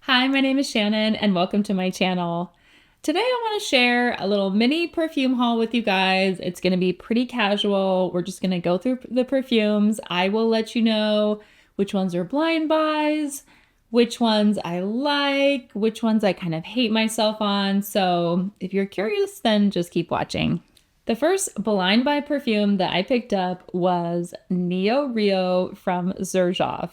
Hi, my name is Shannon and welcome to my channel. Today I want to share a little mini perfume haul with you guys. It's going to be pretty casual. We're just going to go through the perfumes. I will let you know which ones are blind buys, which ones I like, which ones I kind of hate myself on. So if you're curious, then just keep watching. The first blind buy perfume that I picked up was NeoRio from Xerjoff.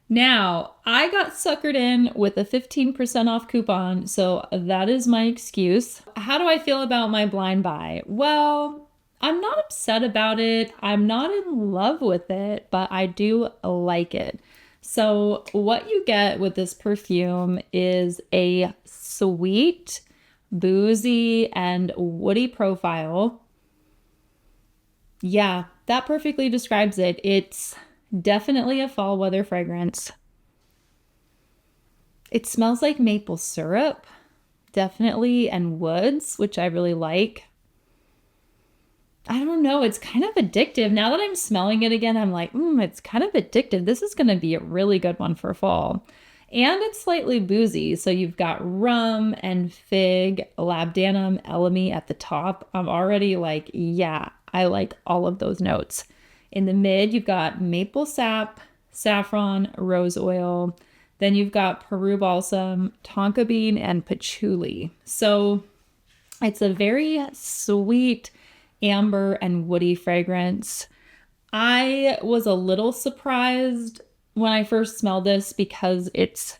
Now, I got suckered in with a 15% off coupon, so that is my excuse. How do I feel about my blind buy? Well, I'm not upset about it. I'm not in love with it, but I do like it. So, what you get with this perfume is a sweet, boozy, and woody profile. Yeah, that perfectly describes it. It's definitely a fall weather fragrance. It smells like maple syrup, definitely, and woods, which I really like. I don't know, it's kind of addictive. Now that I'm smelling it again, I'm like, it's kind of addictive. This is going to be a really good one for fall. And it's slightly boozy. So you've got rum and fig, labdanum, elemi at the top. I'm already like, yeah, I like all of those notes. In the mid, you've got maple sap, saffron, rose oil. Then you've got Peru balsam, tonka bean, and patchouli. So it's a very sweet amber and woody fragrance. I was a little surprised when I first smelled this because it's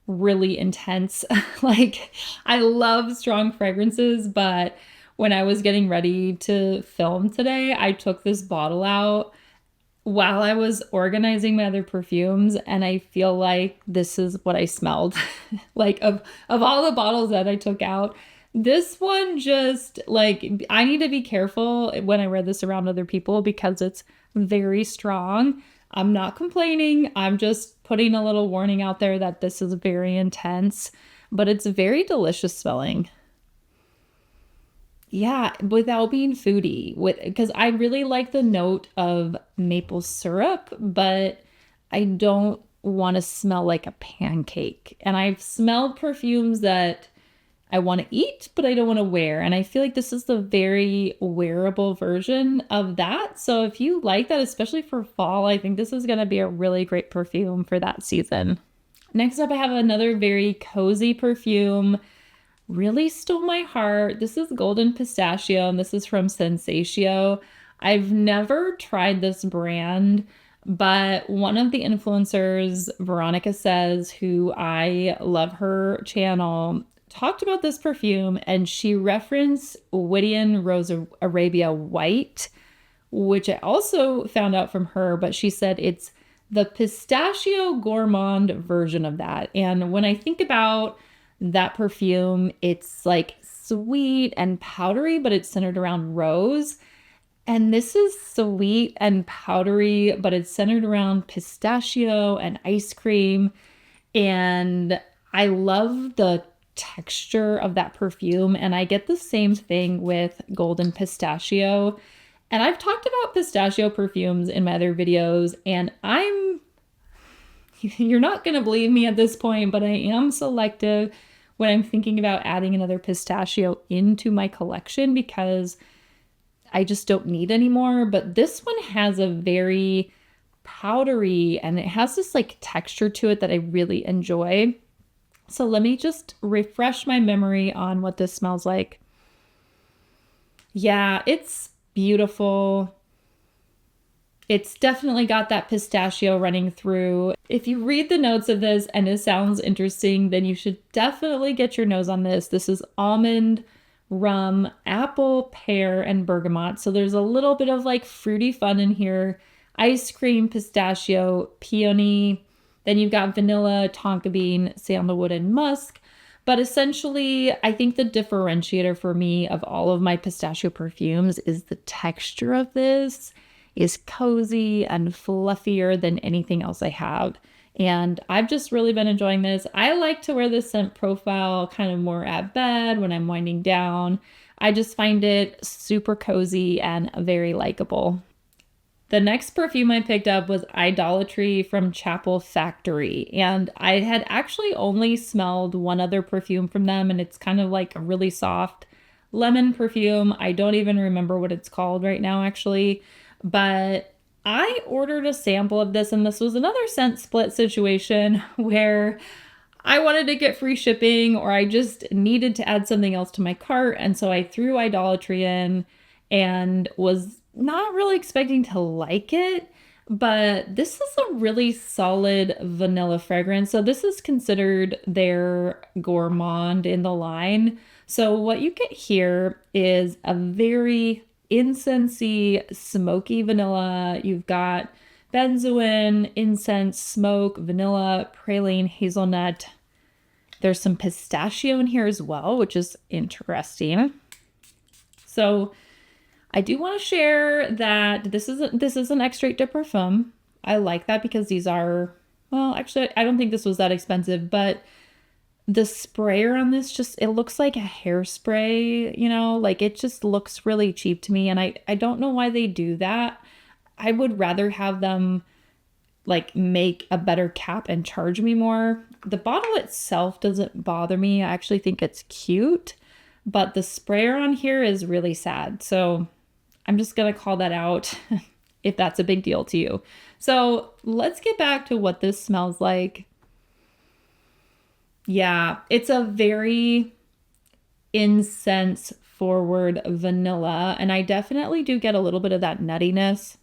really intense. Like, I love strong fragrances, but when I was getting ready to film today, I took this bottle out while I was organizing my other perfumes, and I feel like this is what I smelled. Like, of all the bottles that I took out, this one just like, I need to be careful when I wear this around other people because it's very strong. I'm not complaining. I'm just putting a little warning out there that this is very intense, but it's very delicious smelling. Yeah, without being foodie, with because I really like the note of maple syrup, but I don't want to smell like a pancake. And I've smelled perfumes that I want to eat, but I don't want to wear. And I feel like this is the very wearable version of that. So if you like that, especially for fall, I think this is going to be a really great perfume for that season. Next up, I have another very cozy perfume. Really stole my heart. This is Golden Pistachio, and this is from Sensatio. I've never tried this brand, but one of the influencers, Veronica Says, who I love her channel, talked about this perfume and she referenced Whittian Rose Arabia White, which I also found out from her, but she said it's the pistachio gourmand version of that. And when I think about that perfume, it's like sweet and powdery, but it's centered around rose. And this is sweet and powdery, but it's centered around pistachio and ice cream. And I love the texture of that perfume. And I get the same thing with Golden Pistachio. And I've talked about pistachio perfumes in my other videos, and you're not going to believe me at this point, but I am selective when I'm thinking about adding another pistachio into my collection because I just don't need any more. But this one has a very powdery and it has this like texture to it that I really enjoy. So let me just refresh my memory on what this smells like. Yeah, it's beautiful. It's definitely got that pistachio running through. If you read the notes of this and it sounds interesting, then you should definitely get your nose on this. This is almond, rum, apple, pear, and bergamot. So there's a little bit of like fruity fun in here. Ice cream, pistachio, peony. Then you've got vanilla, tonka bean, sandalwood, and musk. But essentially, I think the differentiator for me of all of my pistachio perfumes is the texture of this is cozy and fluffier than anything else I have. And I've just really been enjoying this. I like to wear this scent profile kind of more at bed when I'm winding down. I just find it super cozy and very likable. The next perfume I picked up was Idolatry from Chapel Factory. And I had actually only smelled one other perfume from them, and it's kind of like a really soft lemon perfume. I don't even remember what it's called right now, actually. But I ordered a sample of this, and this was another scent split situation where I wanted to get free shipping or I just needed to add something else to my cart. And so I threw Idolatry in and was not really expecting to like it. But this is a really solid vanilla fragrance. So this is considered their gourmand in the line. So what you get here is a very incensey, smoky vanilla. You've got benzoin, incense, smoke, vanilla, praline, hazelnut. There's some pistachio in here as well, which is interesting. So I do want to share that this is an extrait de parfum. I like that because these are, well, actually, I don't think this was that expensive, but the sprayer on this just, it looks like a hairspray, like it just looks really cheap to me. And I don't know why they do that. I would rather have them like make a better cap and charge me more. The bottle itself doesn't bother me. I actually think it's cute, but the sprayer on here is really sad. So I'm just going to call that out if that's a big deal to you. So let's get back to what this smells like. Yeah, it's a very incense forward vanilla, and I definitely do get a little bit of that nuttiness,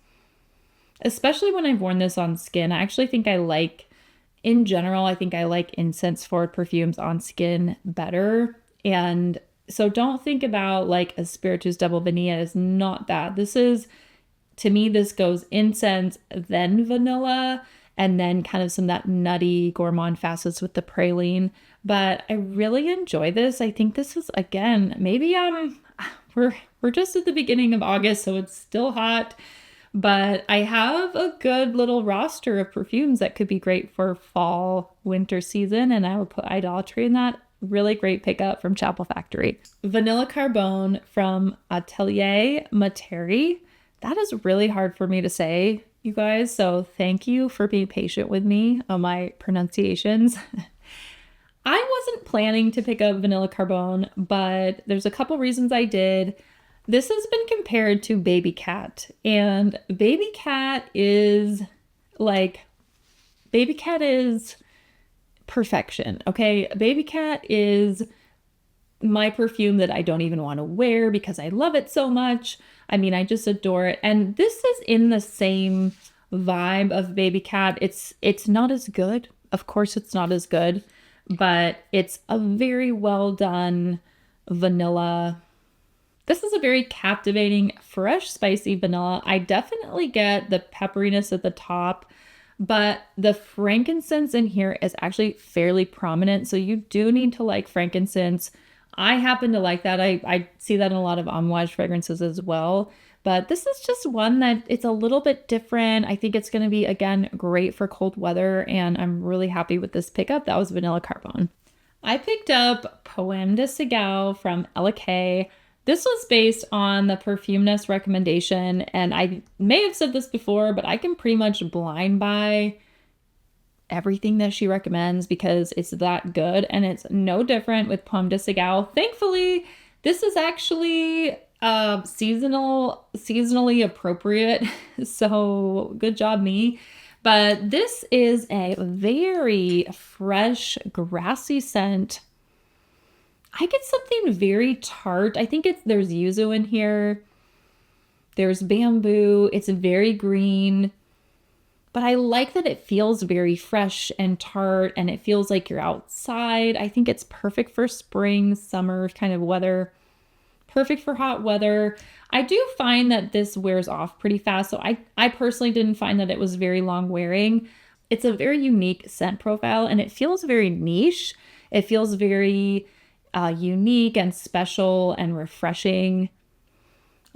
especially when I've worn this on skin. I actually think in general, I think I like incense forward perfumes on skin better. And so don't think about like a Spiritus Double Vanilla. It's not that. To me, this goes incense, then vanilla, and then kind of some of that nutty gourmand facets with the praline. But I really enjoy this. I think this is, again, maybe we're just at the beginning of August, so it's still hot. But I have a good little roster of perfumes that could be great for fall, winter season, and I would put Idolatry in that. Really great pickup from Chapel Factory. Vanille Carbone from Atelier Materi. That is really hard for me to say, you guys, so thank you for being patient with me on my pronunciations. I wasn't planning to pick up Vanille Carbone, but there's a couple reasons I did. This has been compared to Baby Cat, and Baby Cat is perfection, okay? Baby Cat is my perfume that I don't even want to wear because I love it so much. I mean, I just adore it. And this is in the same vibe of Baby Cat. It's not as good. Of course, it's not as good, but it's a very well done vanilla. This is a very captivating, fresh, spicy vanilla. I definitely get the pepperiness at the top, but the frankincense in here is actually fairly prominent. So you do need to like frankincense. I happen to like that. I see that in a lot of amouage fragrances as well. But this is just one that it's a little bit different. I think it's going to be, again, great for cold weather. And I'm really happy with this pickup. That was Vanille Carbone. I picked up Poeme de Sagano from Ella K. This was based on the Perfumeness recommendation. And I may have said this before, but I can pretty much blind buy everything that she recommends because it's that good, and it's no different with Poeme de Sagano. Thankfully, this is actually seasonally appropriate, so good job me. But this is a very fresh, grassy scent. I get something very tart. I think there's yuzu in here. There's bamboo. It's very green. But I like that it feels very fresh and tart, and it feels like you're outside. I think it's perfect for spring, summer kind of weather. Perfect for hot weather. I do find that this wears off pretty fast, so I personally didn't find that it was very long wearing. It's a very unique scent profile, and it feels very niche. It feels very unique and special and refreshing.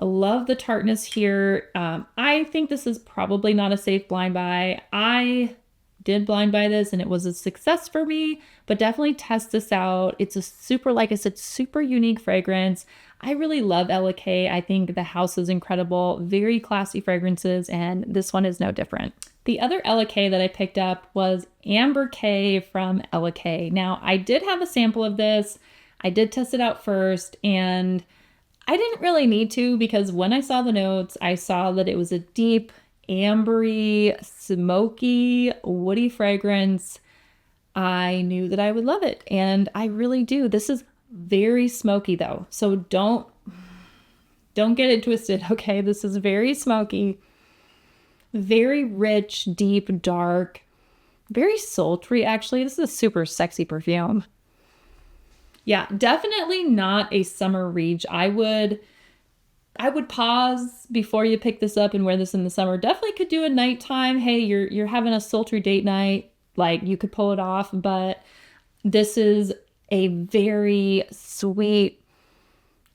I love the tartness here. I think this is probably not a safe blind buy. I did blind buy this and it was a success for me, but definitely test this out. It's a super, like I said, super unique fragrance. I really love Elake. I think the house is incredible, very classy fragrances, and this one is no different. The other Elake that I picked up was Amber K from Elake. Now, I did have a sample of this. I did test it out first, and I didn't really need to because when I saw the notes, I saw that it was a deep, ambery, smoky, woody fragrance. I knew that I would love it, and I really do. This is very smoky though, so don't get it twisted, okay? This is very smoky, very rich, deep, dark, very sultry actually. This is a super sexy perfume. Yeah, definitely not a summer reach. I would pause before you pick this up and wear this in the summer. Definitely could do a nighttime. Hey, you're having a sultry date night, like you could pull it off, but this is a very sweet,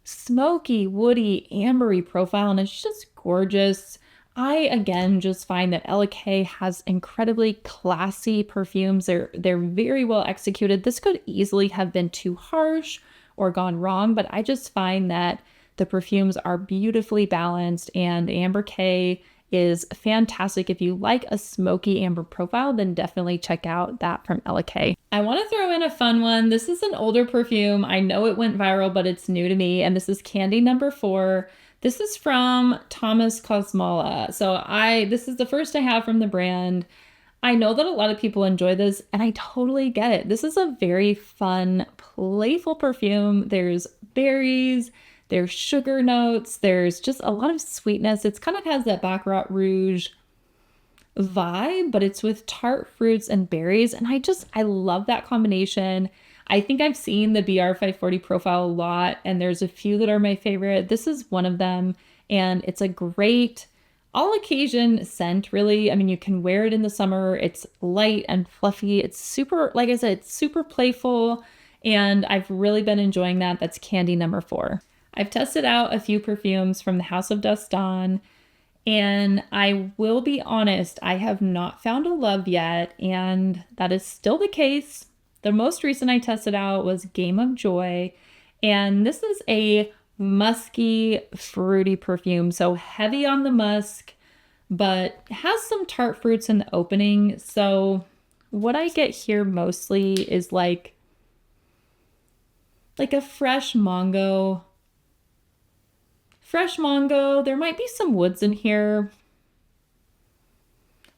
smoky, woody, ambery profile, and it's just gorgeous. I again just find that Elake has incredibly classy perfumes. They're very well executed. This could easily have been too harsh or gone wrong, but I just find that the perfumes are beautifully balanced, and Amber K is fantastic. If you like a smoky amber profile, then definitely check out that from Elake. I want to throw in a fun one. This is an older perfume. I know it went viral, but it's new to me, and this is Candy Number 4. This is from Thomas Cosmola. So this is the first I have from the brand. I know that a lot of people enjoy this, and I totally get it. This is a very fun, playful perfume. There's berries, there's sugar notes, there's just a lot of sweetness. It kind of has that Baccarat Rouge vibe, but it's with tart fruits and berries. And I love that combination. I think I've seen the BR540 profile a lot, and there's a few that are my favorite. This is one of them, and it's a great all occasion scent, really. I mean, you can wear it in the summer. It's light and fluffy. It's super, like I said, it's super playful, and I've really been enjoying that. That's Candy Number 4. I've tested out a few perfumes from the House of Dastan, and I will be honest, I have not found a love yet, and that is still the case. The most recent I tested out was Game of Joy, and this is a musky, fruity perfume, so heavy on the musk, but has some tart fruits in the opening. So what I get here mostly is like a fresh mango. There might be some woods in here.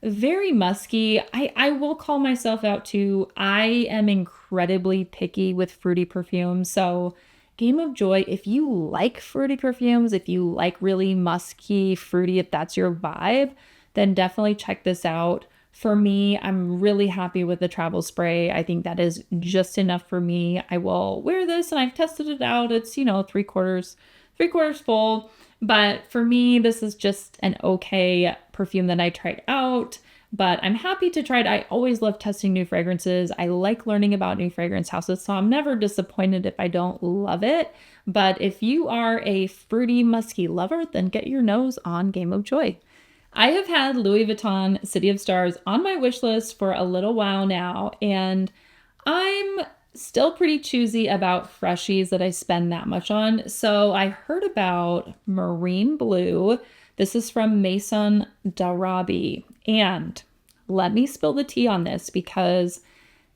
Very musky. I will call myself out too. I am incredibly picky with fruity perfumes. So Game of Joy, if you like fruity perfumes, if you like really musky, fruity, if that's your vibe, then definitely check this out. For me, I'm really happy with the travel spray. I think that is just enough for me. I will wear this, and I've tested it out. It's, three-quarters full. But for me, this is just an okay perfume that I tried out, but I'm happy to try it. I always love testing new fragrances. I like learning about new fragrance houses, so I'm never disappointed if I don't love it. But if you are a fruity, musky lover, then get your nose on Game of Joy. I have had Louis Vuitton City of Stars on my wish list for a little while now, and I'm still pretty choosy about freshies that I spend that much on. So I heard about Marine Blue. This is from Maison d'Arabie. And let me spill the tea on this because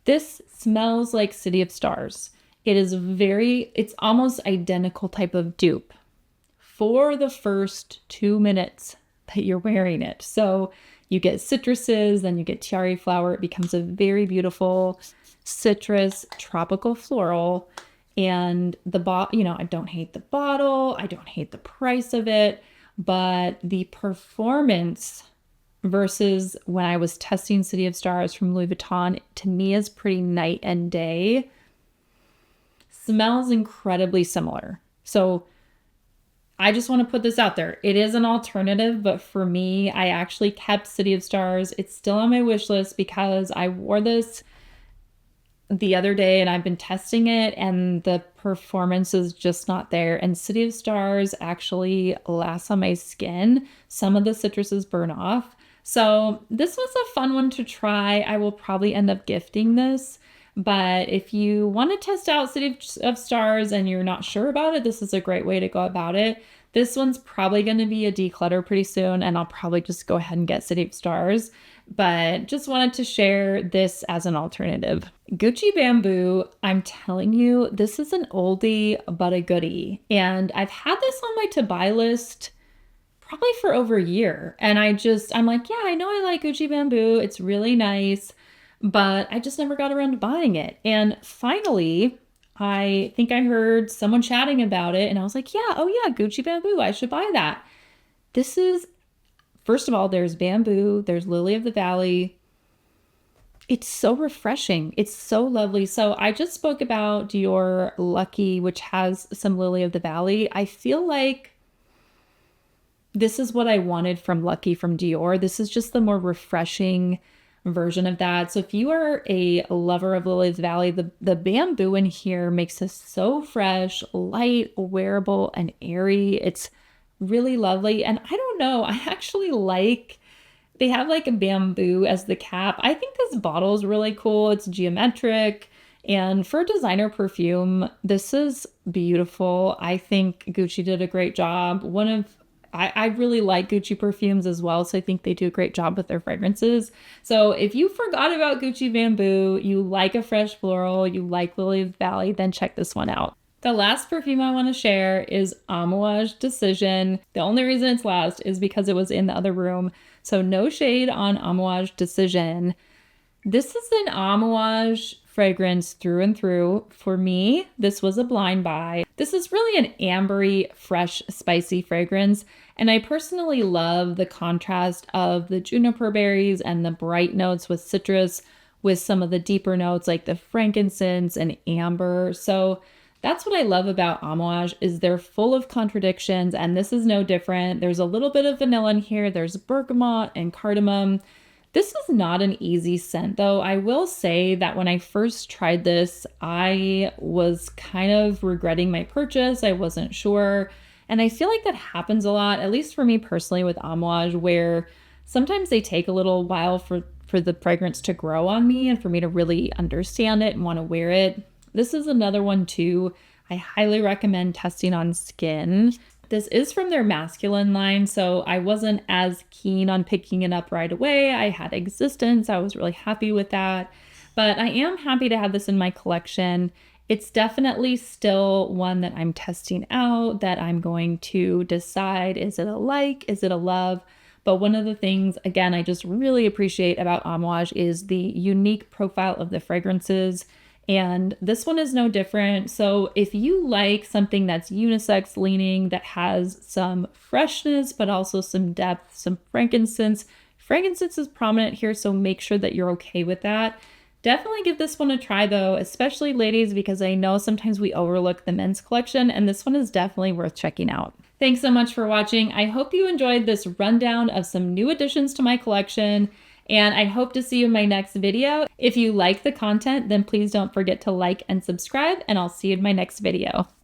this smells like City of Stars. It's almost identical type of dupe for the first 2 minutes that you're wearing it. So you get citruses, then you get tiare flower. It becomes a very beautiful citrus, tropical floral. And I don't hate the bottle. I don't hate the price of it, but the performance versus when I was testing City of Stars from Louis Vuitton, to me is pretty night and day. Smells incredibly similar. So I just want to put this out there. It is an alternative, but for me, I actually kept City of Stars. It's still on my wish list because I wore this the other day and I've been testing it, and the performance is just not there. And City of Stars actually lasts on my skin. Some of the citruses burn off. So this was a fun one to try. I will probably end up gifting this. But if you want to test out City of Stars and you're not sure about it, this is a great way to go about it. This one's probably going to be a declutter pretty soon, and I'll probably just go ahead and get City of Stars. But just wanted to share this as an alternative. Gucci Bamboo, I'm telling you, this is an oldie but a goodie. And I've had this on my to buy list probably for over a year. And I'm like, yeah, I know I like Gucci Bamboo. It's really nice, but I just never got around to buying it. And finally, I think I heard someone chatting about it and I was like, yeah, oh yeah, Gucci Bamboo, I should buy that. This is, first of all, there's bamboo, there's lily of the valley. It's so refreshing. It's so lovely. So I just spoke about Dior Lucky, which has some lily of the valley. I feel like this is what I wanted from Lucky from Dior. This is just the more refreshing version of that. So if you are a lover of Lily of the Valley, the bamboo in here makes this so fresh, light, wearable, and airy. It's really lovely. And I don't know, I actually like, they have like a bamboo as the cap. I think this bottle is really cool. It's geometric. And for a designer perfume, this is beautiful. I think Gucci did a great job. I really like Gucci perfumes as well, so I think they do a great job with their fragrances. So if you forgot about Gucci Bamboo, you like a fresh floral, you like Lily of the Valley, then check this one out. The last perfume I want to share is Amouage Decision. The only reason it's last is because it was in the other room. So no shade on Amouage Decision. This is an Amouage fragrance through and through. For me, this was a blind buy. This is really an ambery, fresh, spicy fragrance. And I personally love the contrast of the juniper berries and the bright notes with citrus with some of the deeper notes like the frankincense and amber. So that's what I love about Amouage is they're full of contradictions, and this is no different. There's a little bit of vanilla in here. There's bergamot and cardamom. This is not an easy scent, though. I will say that when I first tried this, I was kind of regretting my purchase. I wasn't sure. And I feel like that happens a lot, at least for me personally with Amouage, where sometimes they take a little while for the fragrance to grow on me and for me to really understand it and want to wear it. This is another one too. I highly recommend testing on skin. This is from their masculine line, so I wasn't as keen on picking it up right away. I had Existence. I was really happy with that. But I am happy to have this in my collection. It's definitely still one that I'm testing out, that I'm going to decide, is it a like, is it a love? But one of the things, again, I just really appreciate about Amouage is the unique profile of the fragrances. And this one is no different. So if you like something that's unisex leaning, that has some freshness, but also some depth, some frankincense. Frankincense is prominent here, so make sure that you're okay with that. Definitely give this one a try though, especially ladies, because I know sometimes we overlook the men's collection, and this one is definitely worth checking out. Thanks so much for watching. I hope you enjoyed this rundown of some new additions to my collection, and I hope to see you in my next video. If you like the content, then please don't forget to like and subscribe, and I'll see you in my next video.